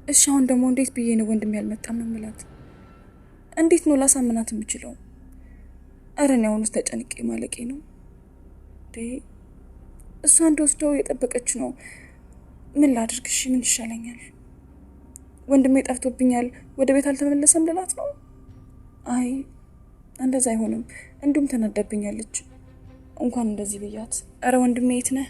እሺ አሁን ደግሞ እንዴት ብዬ ነው ወንድሜ ያልመጣም የምላት? እንዴት ነው ላሳምናት የምችለው? ኧረ እኔ አሁንስ ተጨንቄ ማለቄ ነው። እሷ እንደወስደው የጠበቀች ነው። ምን ላድርግ? እሺ ምን ይሻለኛል? ወንድሜ ጠፍቶብኛል ወደ ቤት አልተመለሰም ልላት ነው? አይ እንደዛ አይሆንም። እንዲሁም ተናደብኛለች። እንኳን እንደዚህ ብያት። ኧረ ወንድሜ የት ነህ?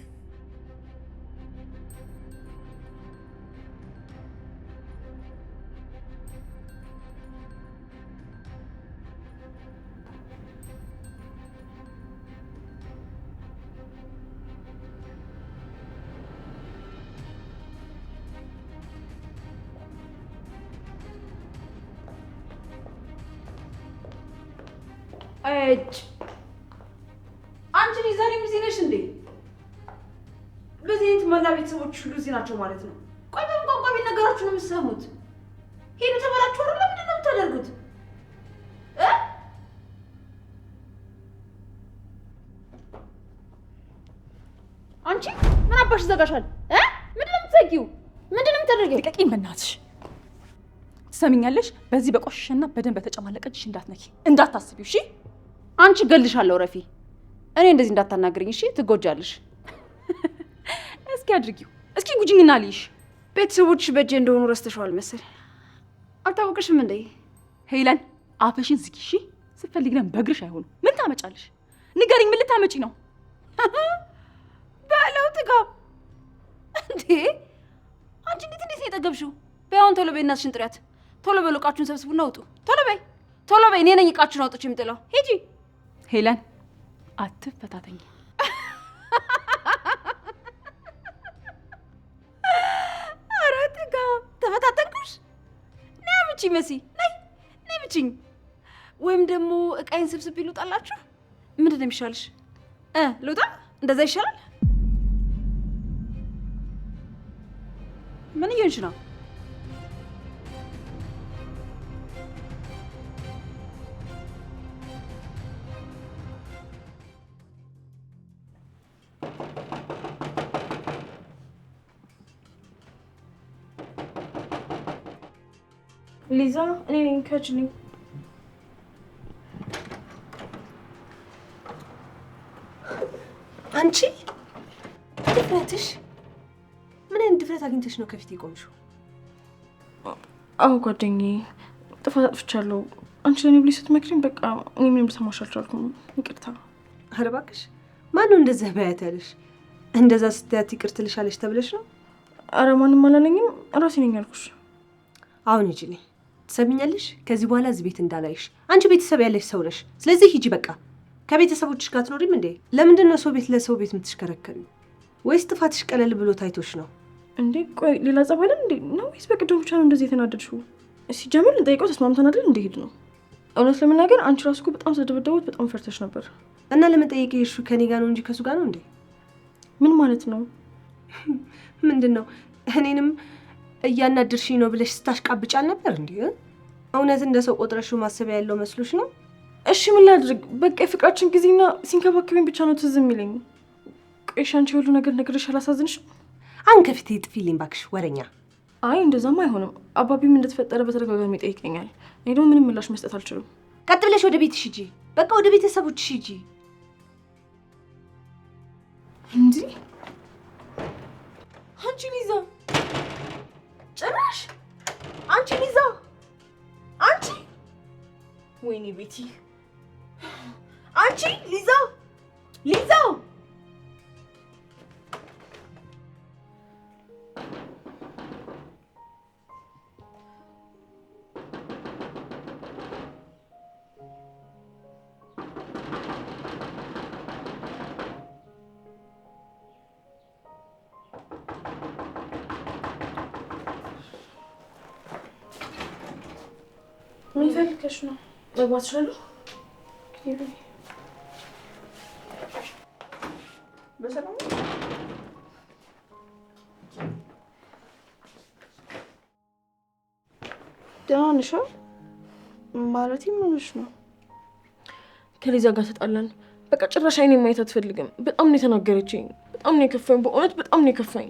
አንቺ ዛሬም እዚህ ነሽ እንዴ? በዚህ አይነት መላ ቤተሰቦች ሁሉ እዚህ ናቸው ማለት ነው? ቆይ በምን ቋንቋ ቢነገራችሁ ነው የምትሰሙት? ሄዱ ተበላችሁ አይደል? ለምንድን ነው የምታደርጉት? አንቺ ምን አባሽ ዘጋሻል? ምንድን ነው የምትዘጊው? ምንድን ነው የምታደርጊው? ልቀቂኝ በእናትሽ። ትሰሚኛለሽ? በዚህ በቆሸሸና በደንብ በተጨማለቀ እጅሽ እንዳትነኪ፣ እንዳታስቢው። እሺ አንቺ ገልሻለሁ ረፊ። እኔ እንደዚህ እንዳታናግሪኝ እሺ? ትጎጃለሽ። እስኪ አድርጊው፣ እስኪ ጉጂኝና ልይሽ። ቤተሰቦችሽ በእጄ እንደሆኑ ረስተሽዋል መሰል። አልታወቅሽም እንዴ? ሄለን አፈሽን ዝጊ እሺ? ስትፈልጊ ደግሞ በእግርሽ አይሆኑ። ምን ታመጫለሽ? ንገሪኝ፣ ምን ልታመጪ ነው? በለው ጥጋብ እንዴ! አንቺ እንዴት ነው የጠገብሽው? በያውን ቶሎ በይ እናትሽን ጥሪያት። ቶሎ በሉ ዕቃችሁን ሰብስቡና ውጡ። ቶሎ በይ ቶሎ በይ። እኔ ነኝ ዕቃችሁን አውጥቼ የምጥለው። ሂጂ። ሄለን አትፈታተኝ። ኧረ ጥጋብ ተፈታተንኩሽ። ነይ አምጪኝ መሲ፣ ነይ ነይ አምጪኝ። ወይም ደግሞ ዕቃዬን ስብስብ ይሉጣላችሁ። ምንድን ነው የሚሻልሽ? ልውጣ? እንደዛ ይሻላል? ምን እየሆንሽ ነው? ሊዛ እኔ ነኝ ከጅኒ። አንቺ ድፍረትሽ! ምን አይነት ድፍረት አግኝተሽ ነው ከፊት የቆምሽው? አዎ ጓደኛዬ፣ ጥፋት አጥፍቻለሁ። አንቺ ለኔ ብለሽ ስትመክሪኝ በቃ እኔ ምንም ልሰማሽ አልቻልኩም። ይቅርታ። ኧረ እባክሽ፣ ማነው እንደዚህ በያት ያለሽ? እንደዛ ስትያት ይቅር ትልሻለሽ ተብለሽ ነው? ኧረ ማንም አላለኝም፣ ራሴ ነኝ ያልኩሽ። አሁን ሂጂ። ነኝ ትሰሚኛለሽ? ከዚህ በኋላ እዚህ ቤት እንዳላይሽ። አንቺ ቤተሰብ ያለሽ ሰው ነሽ። ስለዚህ ሂጂ በቃ። ከቤተሰቦችሽ ጋር ትኖሪም እንዴ? ለምንድን ነው ሰው ቤት ለሰው ቤት የምትሽከረከሪ? ወይስ ጥፋትሽ ቀለል ብሎ ታይቶሽ ነው እንዴ? ቆይ ሌላ ጸብ አለ እንዴ? ነው ወይስ በቅድም ብቻ ነው እንደዚህ የተናደድሽው? ሲጀምር ልጠይቀው ተስማምተን አይደል እንደሄድ ነው። እውነት ለመናገር አንቺ ራስሽ እኮ በጣም ስለደበደቡት በጣም ፈርተሽ ነበር። እና ለመጠየቅ የሄድሽው ከኔ ጋር ነው እንጂ ከሱ ጋር ነው እንዴ? ምን ማለት ነው? ምንድን ነው? እኔንም እያናድርሽኝ ነው ብለሽ ስታሽቃብጫ ነበር እንዴ? እውነት እንደ ሰው ቆጥረሽው ማሰብ ያለው መስሎሽ ነው? እሺ ምን ላድርግ? በቃ የፍቅራችን ጊዜና ሲንከባከበኝ ብቻ ነው ትዝ የሚለኝ። ቆይሽ አንቺ ሁሉ ነገር ነግሬሽ አላሳዝንሽም? አሁን ከፊቴ ጥፊልኝ እባክሽ ወሬኛ። አይ እንደዛማ አይሆንም። አባቢም እንደተፈጠረ በተደጋጋሚ ይጠይቀኛል። እኔ ደግሞ ምንም ምላሽ መስጠት አልችልም። ቀጥ ብለሽ ወደ ቤትሽ ሂጂ። በቃ ወደ ቤተሰቦችሽ ሂጂ። እንዴ አንቺ ሊዛ፣ ጭራሽ አንቺ ሊዛ፣ አንቺ ወይኔ ቤቲ፣ አንቺ ሊዛ፣ ሊዛ ምን ፈልገሽ ነው? መግባት እችላለሁ? በሰላም ደህና ነሽ? ማለቴ ምን ሆነሽ ነው? ከሊዛ ጋር ተጣላን። በቃ ጭራሽ አይኔን ማየት አትፈልግም። በጣም ነው የተናገረችኝ። በጣም ነው የከፋኝ። በእውነት በጣም ነው የከፋኝ።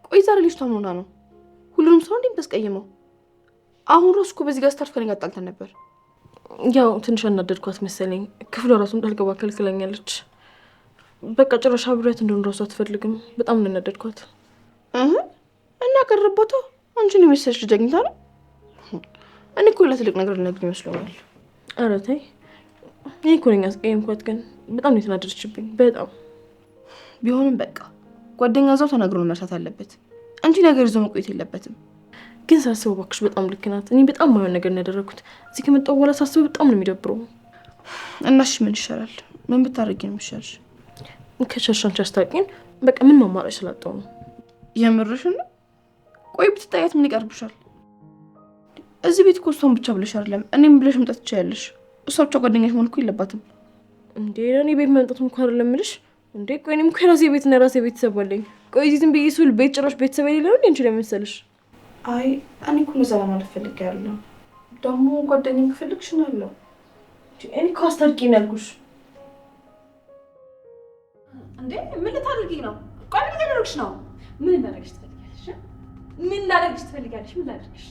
ቆይ ዛሬ ልጅቷ ምን ሆና ነው? ሁሉንም ሰው እንዴም ተስቀየመው? አሁን ራሱ እኮ በዚህ ጋር ስታርፍ ከኔ ጋር ጣልተን ነበር። ያው ትንሽ አናደድኳት መሰለኝ። ክፍሏ ራሱ እንዳልገባ ከልክለኛለች። በቃ ጭራሽ አብሬያት እንደሆነ ራሱ አትፈልግም። በጣም ነው ያናደድኳት። እና ቀረቦታ አንቺን የመሰለሽ ልጅ አግኝታ ነው? እኔ እኮ ለትልቅ ነገር ልነግርሽ ይመስለኛል። ኧረ ተይ፣ እኔ እኮ ነኝ አስቀየምኳት። ግን በጣም ነው የተናደደችብኝ። በጣም ቢሆንም በቃ ጓደኛ እዛው ተናግሮ መርሳት አለበት። አንቺ ነገር ይዞ መቆየት የለበትም። ግን ሳስበው እባክሽ በጣም ልክ ናት። እኔ በጣም ማየውን ነገር ነው ያደረኩት። እዚህ ከመጣሁ በኋላ ሳስበው በጣም ነው የሚደብረው። እናሽ ምን ይሻላል? ምን ብታረጊ ነው የሚሻልሽ? ከቻልሽ አንቺ አስታውቂኝ። በቃ ምን ማማራጭ ስላጣው ነው። የምርሽን ነው? ቆይ ብትጠያት ምን ይቀርብሻል? እዚህ ቤት እኮ እሷን ብቻ ብለሽ አይደለም እኔም ብለሽ መምጣት ትችያለሽ። እሷ ብቻ ጓደኛሽ መሆን እኮ የለባትም እንዴ። እኔ ቤት መምጣት እንኳን አይደለም የምልሽ እንዴ። ቆይ እኔም እኮ የራሴ ቤትና የራሴ ቤተሰብ አለኝ። ቆይ እዚህ ዝም ብዬ ስውል ቤት ጭራሽ ቤተሰብ የሌለው እንዴ እንችል የመሰለሽ? አይ እኔ እኮ እንደዛ ለማለት ፈልጌ ያለው ደግሞ ጓደኛ ከፈልግሽ ነው ያለው። እኔ እኮ አስታርቂኝ ያልኩሽ እንዴ። ምን ልታደርጊ ነው? ቆይ ምን ልታደርግሽ ነው? ምን እንዳደርግሽ ትፈልጊያለሽ? ምን ላደርግሽ ትፈልጊያለሽ? ምን ላደርግሽ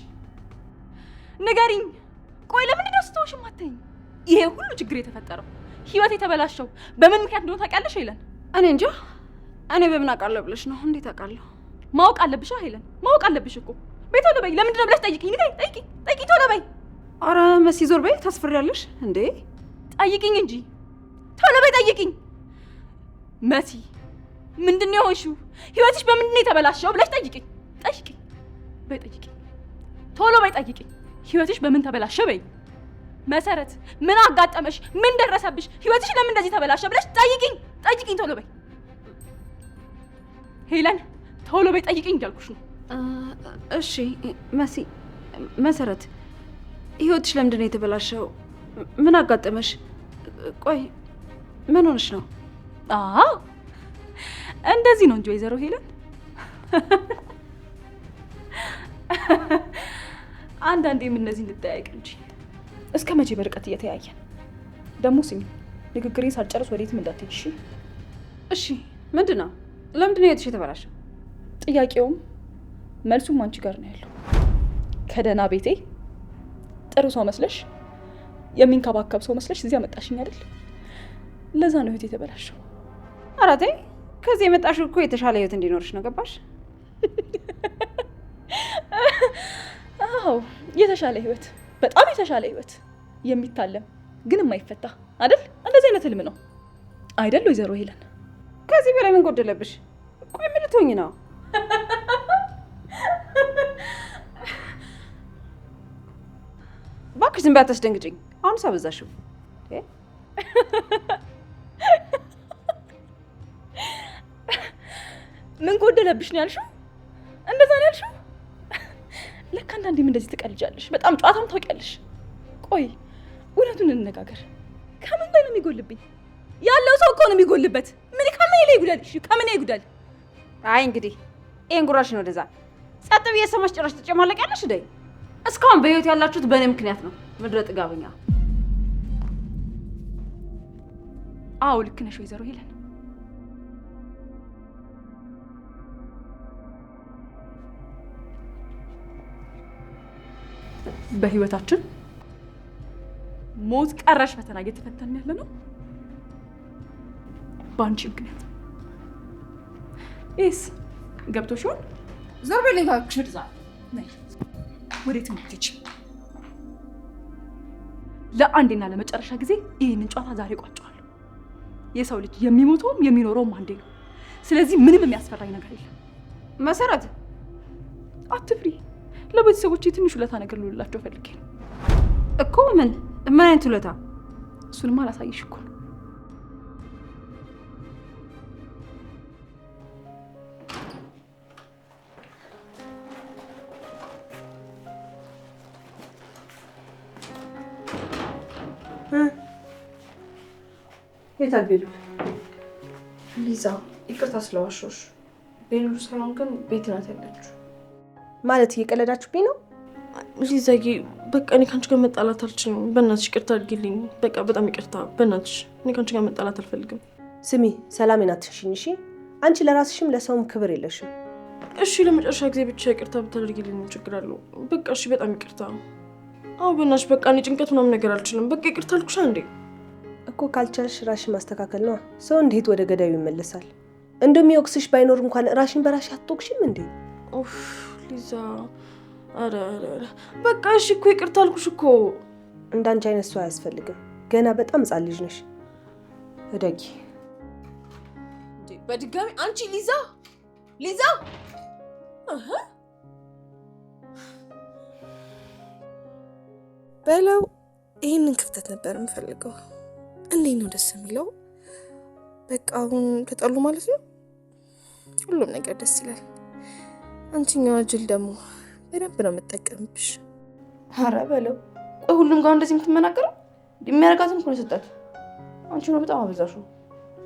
ንገሪኝ። ቆይ ለምንድን ነው ስትወሽ ማተኝ? ይሄ ሁሉ ችግር የተፈጠረው ህይወት የተበላሸው በምን ምክንያት እንደሆነ ታውቂያለሽ ሄለን? እኔ እንጃ። እኔ በምን አውቃለሁ ብለሽ ነው? እንዴት አውቃለሁ? ማወቅ አለብሽ ሄለን፣ ማወቅ አለብሽ እኮ። ቤት ቶሎ በይ። ለምንድን ነው ብለሽ ጠይቂኝ። ጠይቂኝ ቶሎ በይ። ኧረ መሲ ዞር በይ። ታስፈሪያለሽ እንዴ? ጠይቂኝ እንጂ ቶሎ በይ ጠይቂኝ። መሲ ምንድን ነው የሆንሽው? ህይወትሽ በምንድን ነው የተበላሸው ብለሽ ጠይቂኝ። በይ ጠይቂኝ። ቶሎ በይ ጠይቂኝ። ህይወትሽ በምን ተበላሸ በይ። መሰረት ምን አጋጠመሽ? ምን ደረሰብሽ? ህይወትሽ ለምን እንደዚህ ተበላሸ ብለሽ ጠይቂኝ ቶሎ በይ። ሄለን ቶሎ በይ ጠይቂኝ እንዳልኩሽ ነው። እሺ መሲ፣ መሰረት ህይወትሽ ለምንድን ነው የተበላሸው? ምን አጋጠመሽ? ቆይ ምን ሆነሽ ነው? እንደዚህ ነው እንጂ ወይዘሮ ሄለን። አንዳንዴም እነዚህ እንጠያየቅ እንጂ እስከ መቼ በርቀት እየተያየን? ደግሞ ስሚ፣ ንግግሬን ሳልጨርስ ወዴትም እንዳትሄጂ እሺ? እሺ ምንድን ነው? ለምንድን ነው ህይወትሽ የተበላሸው? ጥያቄውም መልሱም አንቺ ጋር ነው ያለው። ከደህና ቤቴ ጥሩ ሰው መስለሽ የሚንከባከብ ሰው መስለሽ እዚህ አመጣሽኝ አይደል? ለዛ ነው ህይወት የተበላሸው። ኧረ ተይ፣ ከዚህ የመጣሽው እኮ የተሻለ ህይወት እንዲኖርሽ ነው። ገባሽ? አዎ የተሻለ ህይወት፣ በጣም የተሻለ ህይወት፣ የሚታለም ግን የማይፈታ አይደል? እንደዚህ አይነት ህልም ነው አይደል ወይዘሮ ሄለን? ከዚህ በላይ ምን ጎደለብሽ? ቆይ ምን ልትሆኚ ነው? እባክሽ ዝም በይ አታስደንግጭኝ። አሁንስ አበዛሽው። ምን ጎደለብሽ ነው ያልሽው? እንደዛ ነው ያልሽው? ለካ አንዳንዴም እንደዚህ ትቀልጃለሽ። በጣም ጨዋታም ታውቂያለሽ። ቆይ እውነቱን እንነጋገር። ከምን ላይ ነው የሚጎልብኝ? ያለው ሰው እኮ ነው የሚጎልበት። ምን ከምን ላይ ይጉዳል? እሺ ከምን ይጉዳል? አይ እንግዲህ ይሄን ጉራሽን ወደዛ ጸጥ ብዬ ሰማሽ። ጭራሽ ትጨማለቂያለሽ እንዴ? እስካሁን በህይወት ያላችሁት በእኔ ምክንያት ነው። ምድረ ጥጋበኛ። አዎ ልክ ነሽ ወይዘሮ ሄለን። በህይወታችን ሞት ቀረሽ ፈተና እየተፈተንን ያለ ነው በአንቺ ምክንያት። ይስ ገብቶሽ ይሆን? ዞር በለኝ እባክሽ ወደዛ። ወዴት ምትች? ለአንዴና ለመጨረሻ ጊዜ ይህንን ጨዋታ ዛሬ ቋጨዋለሁ። የሰው ልጅ የሚሞተውም የሚኖረውም አንዴ ነው። ስለዚህ ምንም የሚያስፈራኝ ነገር የለም። መሰረት አትፍሪ። ለቤተሰቦቼ ትንሽ ውለታ ነገር ልውላቸው ፈልጌ ነው እኮ። ምን አይነት ውለታ? እሱንማ አላሳይሽ እኮ ነው። የታል ቤሉ? ሊዛ ይቅርታ ስለዋሾሽ። ቤሉ ሳይሆን ግን ቤት ናት ያለችው። ማለት እየቀለዳችሁብኝ ነው? ሊዛዬ በቃ እኔ ከአንቺ ጋር መጣላት አልችልም። በእናትሽ ይቅርታ አድርጊልኝ። በቃ በጣም ይቅርታ በእናትሽ። እኔ ከአንቺ ጋር መጣላት አልፈልግም። ስሚ ሰላሜን አትሽኝ እሺ? አንቺ ለራስሽም ለሰውም ክብር የለሽም። እሺ ለመጨረሻ ጊዜ ብቻ ይቅርታ ብታደርጊልኝ ችግር አለው? በቃ እሺ በጣም ይቅርታ። አዎ በእናትሽ በቃ እኔ ጭንቀት ምናምን ነገር አልችልም። በቃ ይቅርታ አልኩሽ እንዴ። እኮ ካልቻልሽ ራሽን ማስተካከል ነው። ሰው እንዴት ወደ ገዳዩ ይመለሳል? እንደሚወቅስሽ ባይኖር እንኳን ራሽን በራሽ አትወቅሽም እንዴ? ኦፍ ሊዛ፣ አረ በቃ እሺ እኮ ይቅርታ አልኩሽ እኮ። እንዳንቺ አይነት ሰው አያስፈልግም። ገና በጣም ሕፃን ልጅ ነሽ። እደጊ። በድጋሚ አንቺ ሊዛ በለው። ይህንን ክፍተት ነበር የምፈልገው። እንዴት ነው ደስ የሚለው። በቃ አሁን ተጣሉ ማለት ነው። ሁሉም ነገር ደስ ይላል። አንቺኛዋ ጅል ደግሞ በደንብ ነው የምጠቀምብሽ። አረ በለው። ቆይ ሁሉም ጋር እንደዚህ የምትመናገረው የሚያረጋትን እኮ ነው የሰጣት። አንቺ ነው በጣም አበዛሽው።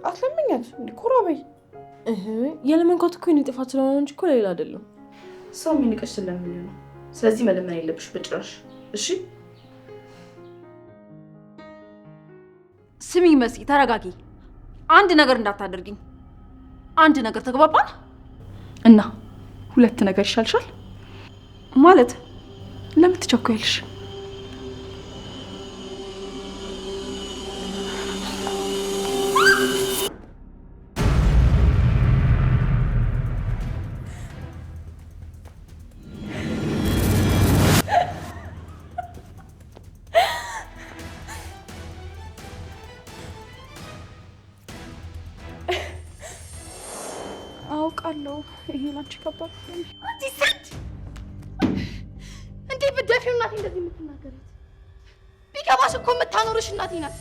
አትለምኛት እንዴ ኮራ በይ። የለመንኳት እኮ የኔ ጥፋት ስለሆነ እንጂ እኮ ሌላ አይደለም። ሰው የሚንቀሽ ስለምን ነው። ስለዚህ መለመን የለብሽ በጭራሽ እሺ። ስሚ መሲ ተረጋጊ። አንድ ነገር እንዳታደርጊኝ። አንድ ነገር ተግባባን? እና ሁለት ነገር ይሻልሻል ማለት ለምን ትቸኩያለሽ? አውቃለሁ ይሄ ላንቺ ከባድ ነው። አንቺ ሰት እንዴ በደፊው እናቴ እንደዚህ የምትናገራት? ቢገባሽ እኮ የምታኖርሽ እናቴ ናት።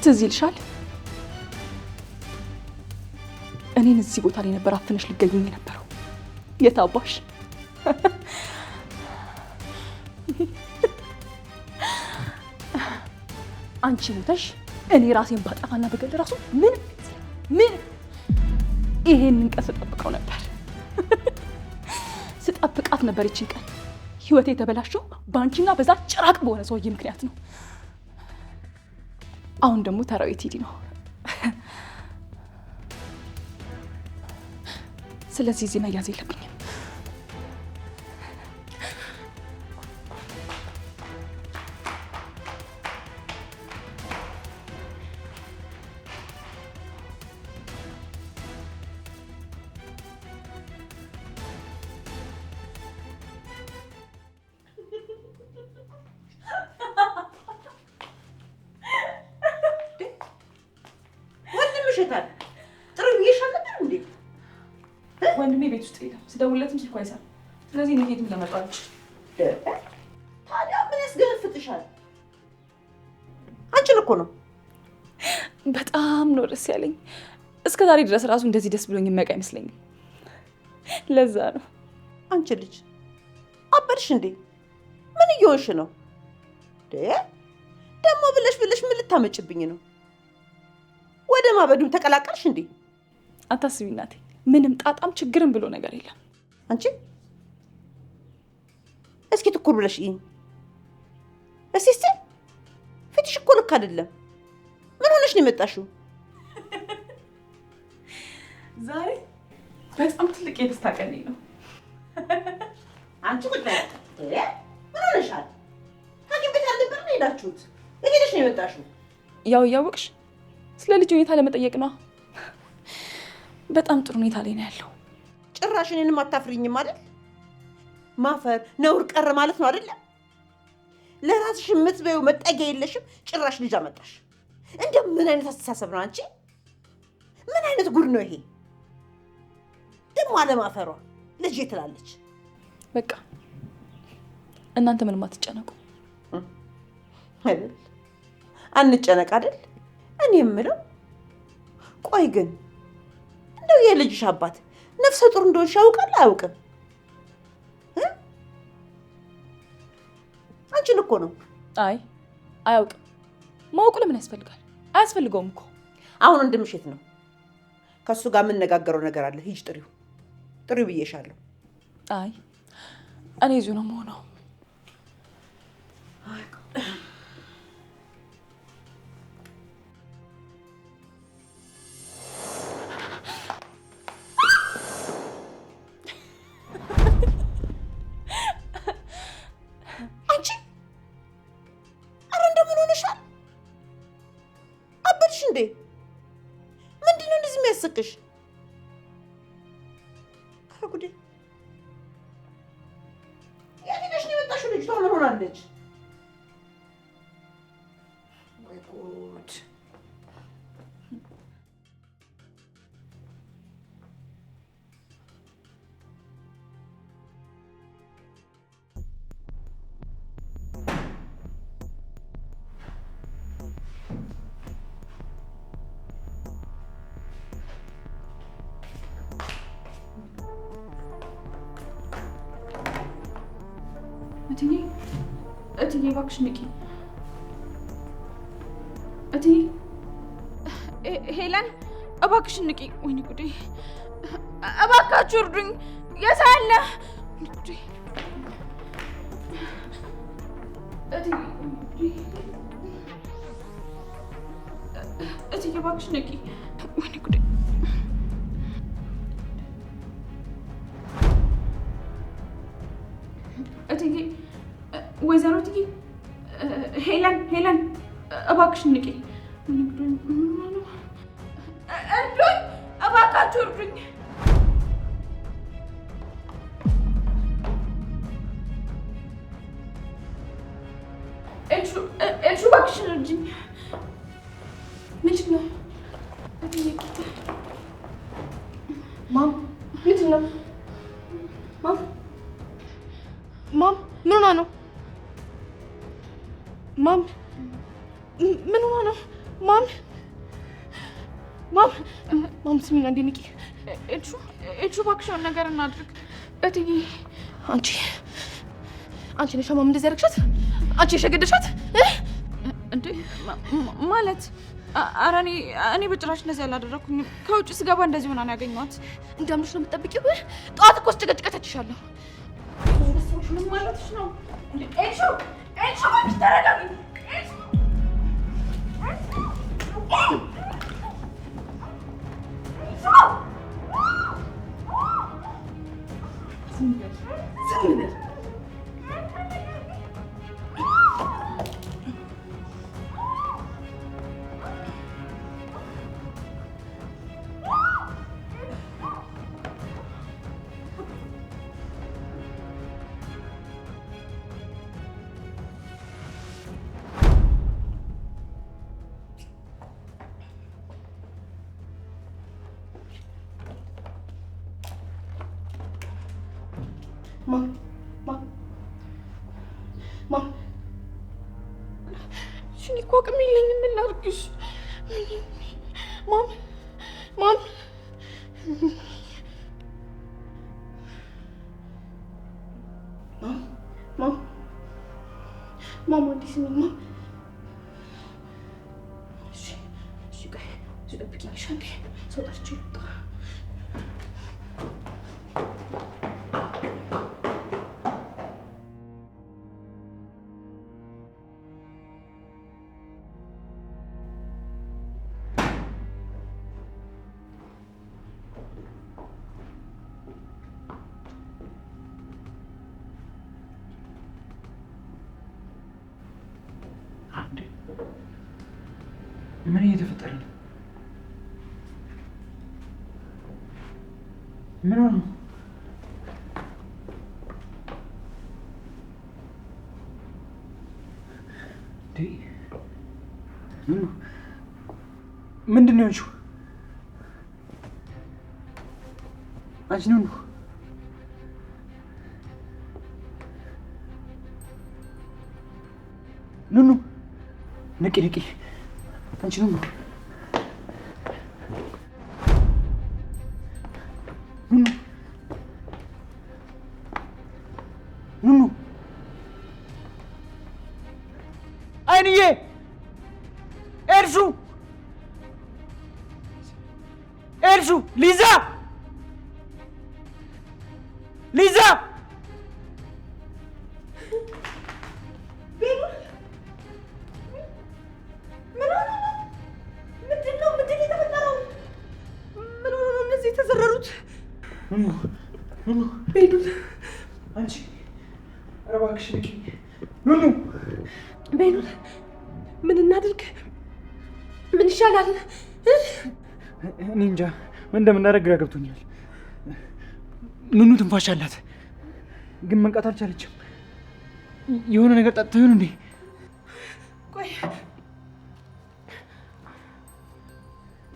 ትዝ ይልሻል? እኔን እዚህ ቦታ ላይ ነበር አፍነሽ ልገኝ የነበረው። የታባሽ አንቺ ሞተሽ እኔ ራሴን ባጠፋና በገል ራሱ ምን ይሄንን ቀን ስጠብቀው ነበር። ስጠብቃት ነበር ይቺን ቀን። ህይወቴ የተበላሸው በአንቺና በዛ ጭራቅ በሆነ ሰውዬ ምክንያት ነው። አሁን ደግሞ ተራው የቴዲ ነው። ስለዚህ እዚህ መያዝ የለብኝም። ወንድሜ ቤት ውስጥ የለም። ስደውልለትም ስልኩ አይሰራም። ስለዚህ እኔ የትም ለመጣች። ታዲያ ምን ያስገለፍጥሻል? አንቺን እኮ ነው። በጣም ነው ደስ ያለኝ። እስከ ዛሬ ድረስ ራሱ እንደዚህ ደስ ብሎኝ የሚያውቅ አይመስለኝም። ለዛ ነው። አንቺ ልጅ አበድሽ እንዴ? ምን እየሆንሽ ነው? ደግሞ ብለሽ ምን ልታመጭብኝ ነው? ወደ ማበዱም ተቀላቀልሽ እንዴ? አታስቢ እናቴ፣ ምንም ጣጣም ችግርም ብሎ ነገር የለም። አንቺ እስኪ ትኩር ብለሽ ይኝ። እስቲ ፊትሽ እኮ ልክ አይደለም። ምን ሆነሽ ነው የመጣሽው? ዛሬ በጣም ትልቅ የደስታ ቀኔ ነው። አንቺ ምን ሆነሻል? ሐኪም ቤት አልነበር ነው ሄዳችሁት? ሄደሽ ነው የመጣሽው? ያው እያወቅሽ ስለ ልጅ ሁኔታ ለመጠየቅ ነው። በጣም ጥሩ ሁኔታ ላይ ነው ያለው። ጭራሽ እኔንም አታፍሪኝም አይደል? ማፈር ነውር ቀረ ማለት ነው አይደል? ለራስሽ የምትበይው መጠጊያ የለሽም፣ ጭራሽ ልጅ አመጣሽ። እንደው ምን አይነት አስተሳሰብ ነው አንቺ? ምን አይነት ጉድ ነው ይሄ? ደግሞ አለማፈሯ ልጅ ትላለች። በቃ እናንተ ምንም አትጨነቁ አይደል? አንጨነቅ አይደል? እኔ የምለው ቆይ ግን እንደው የልጅሽ አባት ነፍሰ ጡር እንደሆንሽ ያውቃል አያውቅም? አንቺን እኮ ነው። አይ አያውቅም። ማወቁ ለምን ያስፈልጋል? አያስፈልገውም እኮ። አሁን ወንድምሽ የት ነው? ከእሱ ጋር የምነጋገረው ነገር አለ። ሂጅ ጥሪው ብዬሻለሁ። አይ እኔ እዚሁ ነው የምሆነው። አንቺ አረ እንደምን ሆነሻል? አበድሽ እንዴ? ምንድን ነው እንደዚህ የሚያስቅሽ? አረ ጉዴ! የት ሄደሽ ነው የመጣሽው? ልጅቷ ምን ሆናለች? ወይ ጉድ! እትዬ እባክሽ ንቂ። እትዬ ሄለን እባክሽ ንቂ። ወይኔ ጉዴ! እባካችሁ እርዱኝ። የት አለ? ወይኔ ጉዴ! እትዬ እባክሽ ንቂ። ወይኔ ጉዴ! እትዬ ወይዘሮ እትዬ ሄለን እባክሽ ንቂ። እርዱኝ! እባካችሁ እርዱኝ! ኤልሹ እባክሽን እርጅኝ። ምንድን ነው? ማም ምንድን ነው? ማም ምን ሆና ነው? ማም ምን ሆና ነው? ማም ስሚኝ አንዴ ንቂ። ኤልሹ እባክሽን ነገር እናድርግ። እትዬ አንቺ ነሽ ማም እንደዚህ ያደረግሻት? አንቺ የሸገደሻት እንዴ? ማለት ኧረ እኔ በጭራሽ እንደዚህ አላደረኩኝም። ከውጭ ስገባ እንደዚህ ሆና ነው ያገኘኋት። እንዳምንሽ ነው የምትጠብቂው? ጠዋት እኮ ስጨቀጭቀት አይቼሻለሁ። ምን ማለትሽ ነው? ኤልሹ እባክሽ ተረጋጊ። ማም እኔ እኮ አቅም የለኝም። ምን ላድርግሽ? ማም አዲስ ነኝ። እሺ ቆይ ጠብቂኝ። እሺ አንዴ ሰው ጠርቼ ልውጣ። ምን እየተፈጠረ ነው? ምን ሆነ? ምንድን ነው ያልሽው? አንቺ ኑኑ ንቂ አንቺ ኑኑ ኤልሹ ኤልሹ ሊዛ ሊዛ ኑኑ ቤሉል አንቺ ኧረ እባክሽ ልቀቂኝ ኑኑ ቤሉል ምን እናድርግ? ምን ይሻላል? እኔ እንጃ ምን እንደምናደርግ ግራ ገብቶኛል። ኑኑ ትንፋሽ አላት ግን መንቃት አልቻለችም። የሆነ ነገር ጠጥታ ይሆን እንዴ? ቆይ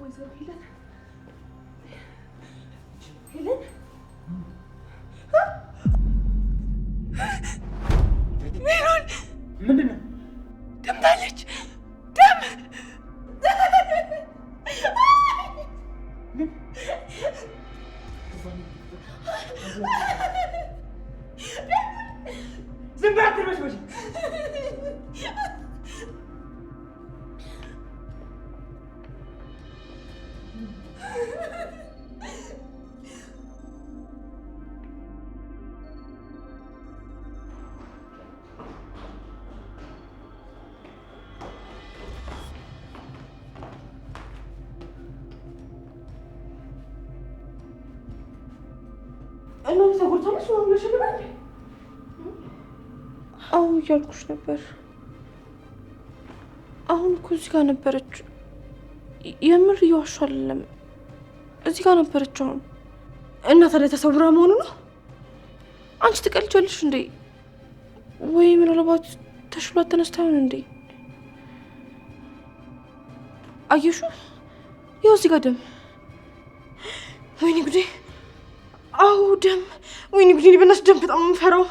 ወይዘሮ ሄለን ሄለን ሜሮን ምንድን ነው? ደምታለች። ደም ዝም በይ አትርበሽበሽ። እናንተ ተጎድታለች ነው ብለሽ ነበር? አዎ እያልኩሽ ነበር። አሁን እኮ እዚህ ጋር ነበረች። የምር እየዋሻ አይደለም። እዚህ ጋር ነበረች አሁን። እና ታዲያ ተሰውራ መሆኑ ነው? አንቺ ትቀልጃለሽ እንዴ? ወይ ምናልባት ተሽሏት ተነስታ ይሆን እንዴ? አየሹ? ያው እዚህ ጋር ደም። ወይኔ ጉዴ! አዎ ደም። ወይኔ ጉዴ! በእናትሽ ደም በጣም ነው የምፈራው።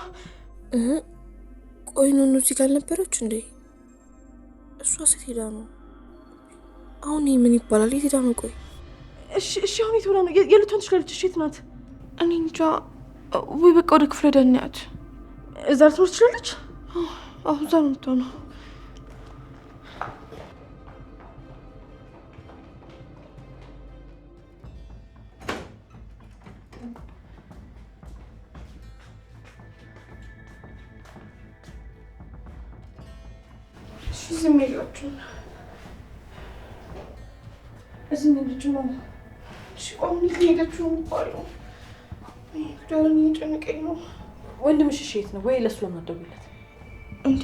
ቆይ ኑኑ እዚህ ጋር አልነበረች እንዴ? እሷ ሴት ሄዳ ነው። አሁን ይህ ምን ይባላል? የት ሄዳ ነው? ቆይ እሺ አሁን የት ሆና ነው? የልትሆን ትችላለች። እሺ የት ናት? እኔ እንጃ። ወይ በቃ ወደ ክፍለ ደህንያት እዛ ልትኖር ትችላለች። አሁን እዛ ነው የምትሆነው። ዝም የላችሁ እዚህ ልጅ ነው። እሺ ቆም ሄደችው የሚባለው ጉዳዩን እየጨነቀኝ ነው። ወንድምሽ እሺ የት ነው? ወይ ለእሱ ለምን አትደውይለት እንዴ?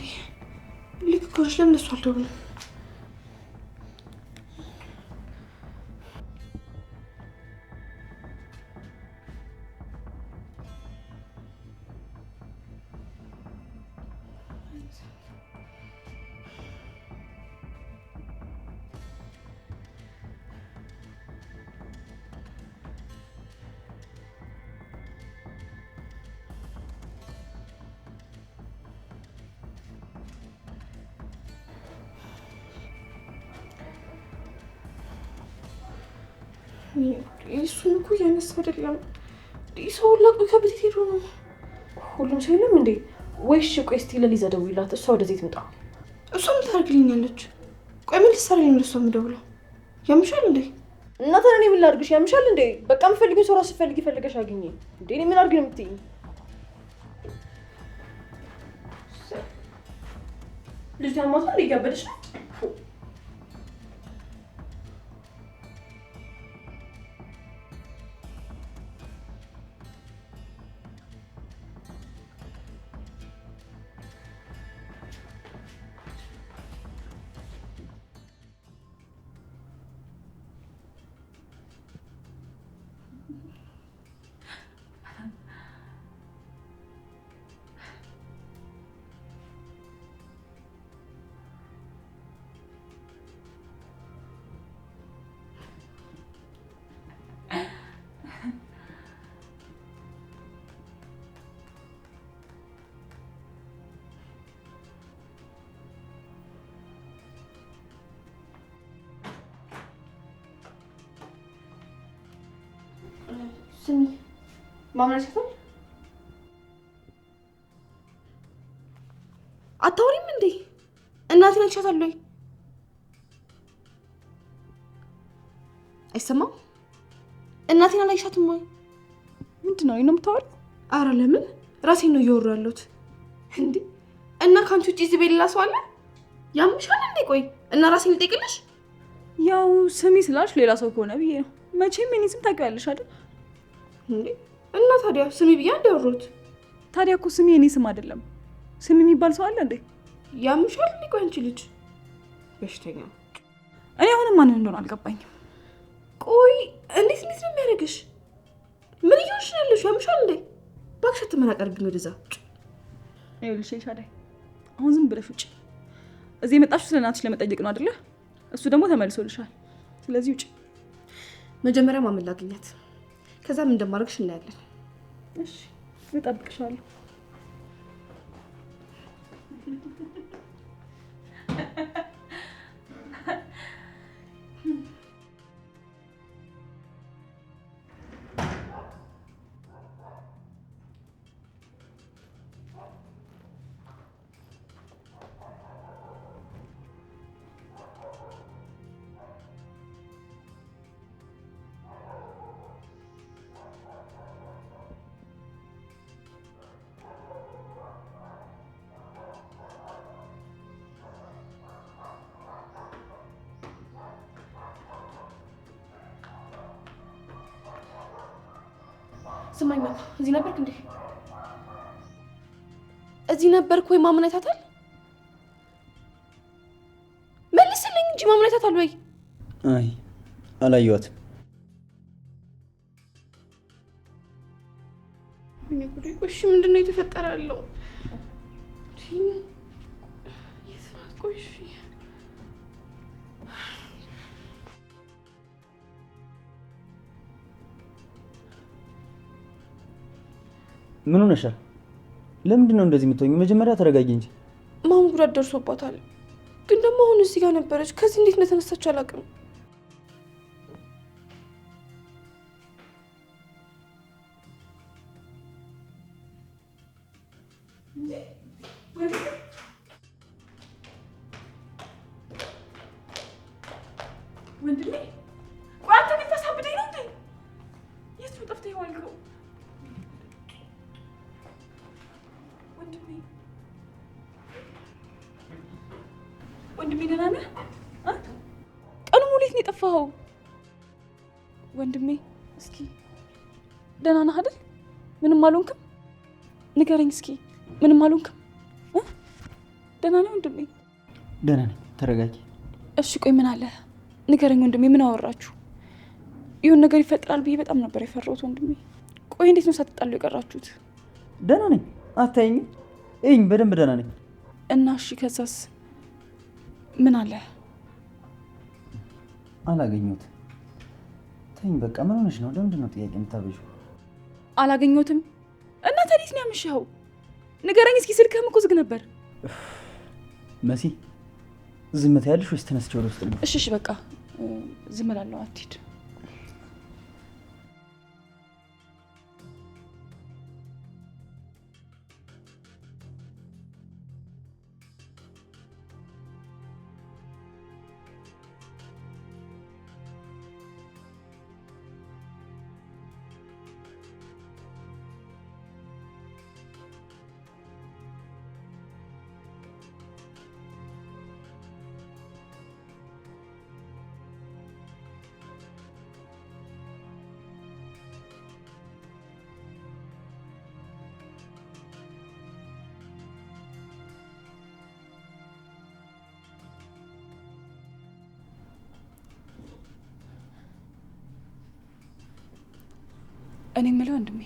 ልክ ከሆነች ለምን ለእሱ አልደውልም? እሱን እኮ እያነሳ አይደለም። ሰው ላቁ ከቤት ሄዶ ነው። ሁሉም ሰው የለም እንዴ? ወይ እሺ ቆይ እስቲ ለሊዛ ደውይላት። እሷ ወደዚህ ትምጣ። እሷ ምን ታደርግልኛለች? ቆይ ምን ልትሰራልኝ ነው? እሷ የምደውለው ያምሻል እንዴ? እና ታዲያ እኔ ምን ላድርግሽ? ያምሻል እንዴ? በቃ የምፈልጊው ሰው ራስሽ ፈልጊ፣ ፈልገሽ አግኚ እንዴ። እኔ ምን አድርግ ነው የምትይኝ? ልጅ ያማታ እንዴ? እያበደሽ ነው። ስሚ ማምራሽታል አታውሪም እንዴ? እናቴን አይቻታለሁ። አይሰማም? እናቴን አላይሻትም ወይ? ምንድን ነው የምታወሪው? አረ ለምን ራሴን ነው እያወራሁ ያለሁት እንዴ። እና ካንቺ ውጪ እዚህ ቤት ሌላ ሰው አለ? ያምሻል እንዴ? ቆይ እና ራሴን ልጠይቅልሽ? ያው ስሚ ስላልሽ ሌላ ሰው ከሆነ ብዬ ነው። መቼም የኔ ስም ታውቂዋለሽ አይደል? እንዴ እና ታዲያ ስሚ ብዬ እንዳወሩት። ታዲያ እኮ ስሚ የኔ ስም አይደለም። ስም የሚባል ሰው አለ እንዴ? ያምሻል እንዴ? ቆይ አንቺ ልጅ በሽተኛ። እኔ አሁንም ማንን እንደሆነ አልገባኝም። ቆይ እንዴት ነው የሚያደርግሽ? ምን እየሆንሽ ነው ያለሽው? ያምሻል እንዴ? እባክሽ አትመናቀርብኝ ወደዛ። ይኸውልሽ ሻዳይ፣ አሁን ዝም ብለሽ ውጪ። እዚህ የመጣሽው ስለ እናትሽ ለመጠየቅ ነው አይደለ? እሱ ደግሞ ተመልሶልሻል። ስለዚህ ውጪ። መጀመሪያ ማመን ላግኛት፣ ከዛ ምን እንደማደርግሽ እናያለን። እሺ እጠብቅሻለሁ። ስማኝ፣ እዚህ ነበርክ እንዴ? እዚህ ነበርክ ወይ? ማመን አይታታል? መልስልኝ እንጂ ማመን አይታታል ወይ? አይ አላየኋትም። እሺ ምንድን ነው የተፈጠረ ያለው? ምን ሆነሻል? ለምንድን ነው እንደዚህ የምትሆኚው? መጀመሪያ ተረጋጊ እንጂ። ማን ጉዳት ደርሶባታል? ግን ደግሞ አሁን እዚህ ጋር ነበረች። ከዚህ እንዴት እንደተነሳች አላውቅም። ወንድሜ ቆይ፣ አንተ ግን ታሳብደኝ ነው እንዴ? የት ነው ጠፍተህ የዋልከው? ወንድሜ ደህና ነህ? ቀኑ ሙሉ የት ነው የጠፋኸው? ወንድሜ እስኪ ደህና ነህ አይደል? ምንም አልሆንክም? ንገረኝ እስኪ ምንም አልሆንክም? ደህና ነህ ወንድሜ? ደህና ነኝ፣ ተረጋጊ። እሺ ቆይ ምን አለ ንገረኝ ወንድሜ። ምን አወራችሁ? ይሁን ነገር ይፈጠራል ብዬ በጣም ነበር የፈራሁት ወንድሜ። ቆይ እንዴት ነው ሳትጣሉ የቀራችሁት? ደህና ነኝ፣ አታይኝም? እይኝ፣ በደንብ ደህና ነኝ። እና እሺ ከዛስ ምን አለ? አላገኘሁትም። ተይኝ በቃ። ምን ሆነሽ ነው? ለምንድን ነው ጥያቄ የምታበዢው? አላገኘሁትም። እና ታዲያ ነው ያምሽኸው? ንገረኝ እስኪ። ስልክህም እኮ ዝግ ነበር። መሲ ዝም ትያለሽ ወይስ ተነስቼ ወደ ውስጥ ልግባ? እሺ እሺ በቃ ዝም እላለሁ። አትሂድ። እኔ የምለው ወንድሜ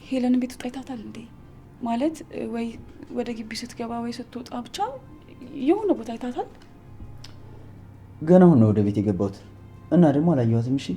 ሄለን ቤት ውስጥ አይታታል እንዴ? ማለት ወይ ወደ ግቢ ስትገባ ወይ ስትወጣ ብቻ የሆነ ቦታ አይታታል? ገና አሁን ነው ወደ ቤት የገባሁት እና ደግሞ አላየኋትም። እሺ